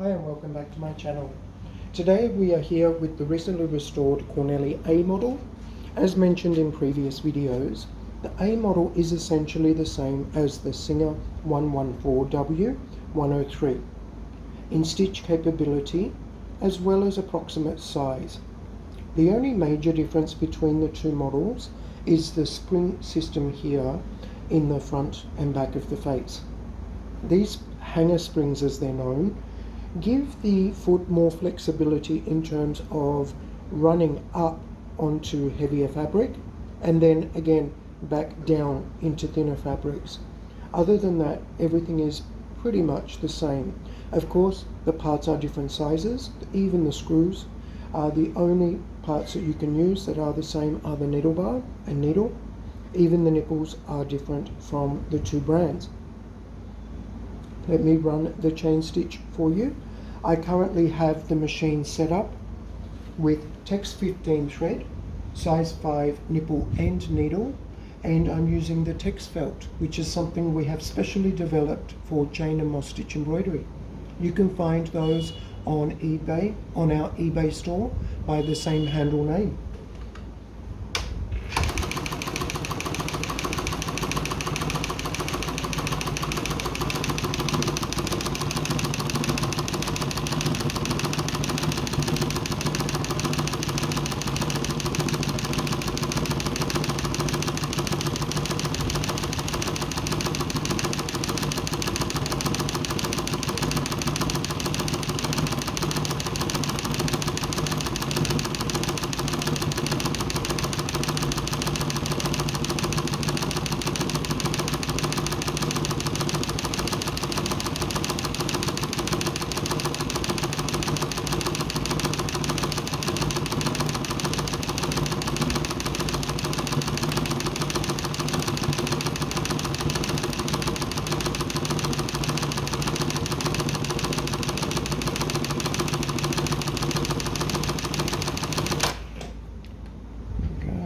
Hi and welcome back to my channel. Today we are here with the recently restored Cornely A model. As mentioned in previous videos, the A model is essentially the same as the Singer 114W103 in stitch capability as well as approximate size. The only major difference between the two models is the spring system here in the front and back of the face. These hanger springs, as they're known, give the foot more flexibility in terms of running up onto heavier fabric and then again back down into thinner fabrics. Other than that, everything is pretty much the same. Of course, the parts are different sizes, even the screws. The only parts that you can use that are the same are the needle bar and needle. Even the nipples are different from the two brands. Let me run the chain stitch for you. I currently have the machine set up with Tex 15 thread, size 5 nipple and needle, and I'm using the Tex felt, which is something we have specially developed for chain and moss stitch embroidery. You can find those on eBay, on our eBay store, by the same handle name.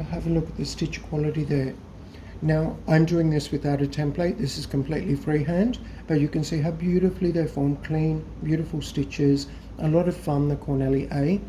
Have a look at the stitch quality there. Now I'm doing this without a template. This is completely freehand, but you can see how beautifully they're formed, clean, beautiful stitches. A lot of fun, the Cornely A.